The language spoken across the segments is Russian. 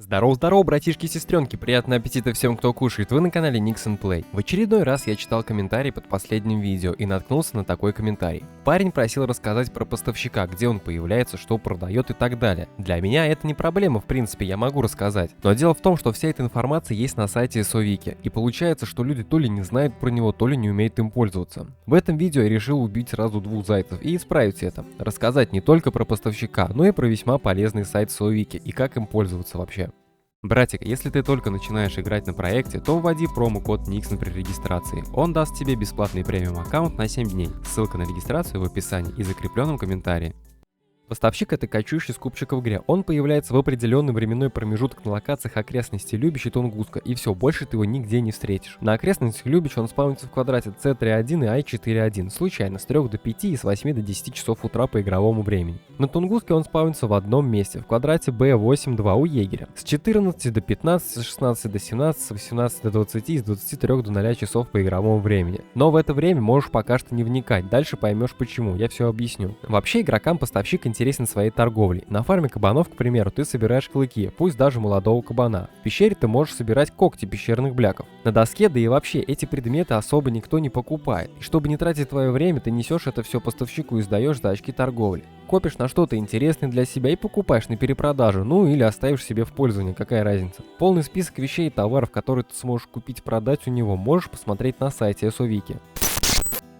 Здорово-здорово, братишки и сестренки, приятного аппетита всем, кто кушает, вы на канале Nixon Play. В очередной раз я читал комментарий под последним видео и наткнулся на такой комментарий. Парень просил рассказать про поставщика, где он появляется, что продает и так далее. Для меня это не проблема, в принципе, я могу рассказать. Но дело в том, что вся эта информация есть на сайте SOWIKI, и получается, что люди то ли не знают про него, то ли не умеют им пользоваться. В этом видео я решил убить сразу двух зайцев и исправить это. Рассказать не только про поставщика, но и про весьма полезный сайт SOWIKI и как им пользоваться вообще. Братик, если ты только начинаешь играть на проекте, то вводи промокод Nixon при регистрации. Он даст тебе бесплатный премиум аккаунт на 7 дней. Ссылка на регистрацию в описании и закрепленном комментарии. Поставщик — это кочующий скупщик в игре. Он появляется в определенный временной промежуток на локациях окрестностей Любич и Тунгуска, и все, больше ты его нигде не встретишь. На окрестностях Любич он спавнится в квадрате C3.1 и I4.1, случайно с 3 до 5 и с 8 до 10 часов утра по игровому времени. На Тунгуске он спавнится в одном месте, в квадрате B8.2 у егеря, с 14 до 15, с 16 до 17, с 18 до 20 и с 23 до 0 часов по игровому времени. Но в это время можешь пока что не вникать, дальше поймешь почему, я все объясню. Вообще игрокам поставщик интересен своей торговлей. На фарме кабанов, к примеру, ты собираешь клыки, пусть даже молодого кабана. В пещере ты можешь собирать когти пещерных бляков. На доске, да и вообще, эти предметы особо никто не покупает. И чтобы не тратить твое время, ты несешь это все поставщику и сдаешь за очки торговли. Копишь на что-то интересное для себя и покупаешь на перепродажу, ну или оставишь себе в пользование, какая разница. Полный список вещей и товаров, которые ты сможешь купить и продать у него, можешь посмотреть на сайте SOWIKI.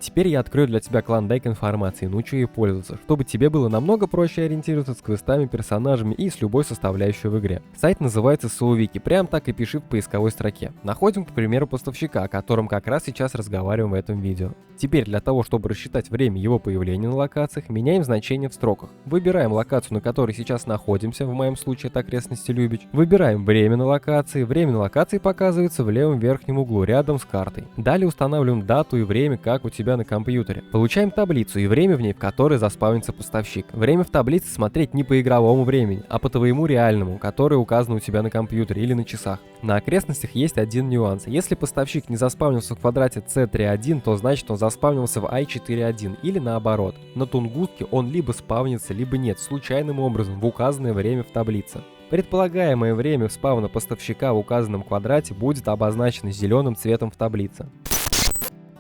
Теперь я открою для тебя клондайк информации, научу ей пользоваться, чтобы тебе было намного проще ориентироваться с квестами, персонажами и с любой составляющей в игре. Сайт называется SOWIKI, прям так и пиши в поисковой строке. Находим, к примеру, поставщика, о котором как раз сейчас разговариваем в этом видео. Теперь для того, чтобы рассчитать время его появления на локациях, меняем значение в строках. Выбираем локацию, на которой сейчас находимся, в моем случае это окрестности Любич. Выбираем время на локации показывается в левом верхнем углу, рядом с картой. Далее устанавливаем дату и время, как у тебя на компьютере. Получаем таблицу и время в ней, в которой заспавнится поставщик. Время в таблице смотреть не по игровому времени, а по твоему реальному, которое указано у тебя на компьютере или на часах. На окрестностях есть один нюанс. Если поставщик не заспавнился в квадрате C3.1, то значит он заспавнился в I4.1 или наоборот. На Тунгуске он либо спавнится, либо нет, случайным образом в указанное время в таблице. Предполагаемое время спавна поставщика в указанном квадрате будет обозначено зеленым цветом в таблице.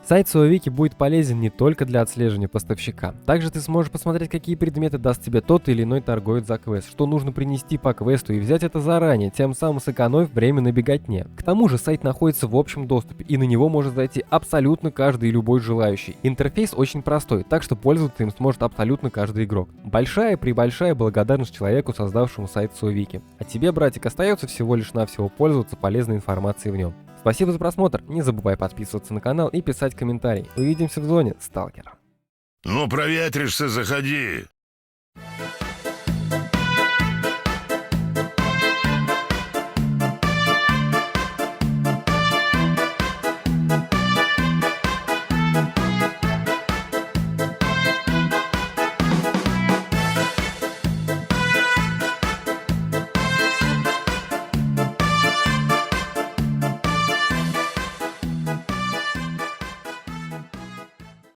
Сайт SOWIKI будет полезен не только для отслеживания поставщика. Также ты сможешь посмотреть, какие предметы даст тебе тот или иной торговец за квест, что нужно принести по квесту и взять это заранее, тем самым сэкономив время на беготне. К тому же сайт находится в общем доступе, и на него может зайти абсолютно каждый и любой желающий. Интерфейс очень простой, так что пользоваться им сможет абсолютно каждый игрок. Большая благодарность человеку, создавшему сайт SOWIKI. А тебе, братик, остается всего лишь навсего пользоваться полезной информацией в нем. Спасибо за просмотр, не забывай подписываться на канал и писать комментарий. Увидимся в зоне, сталкер. Ну, проветришься, заходи.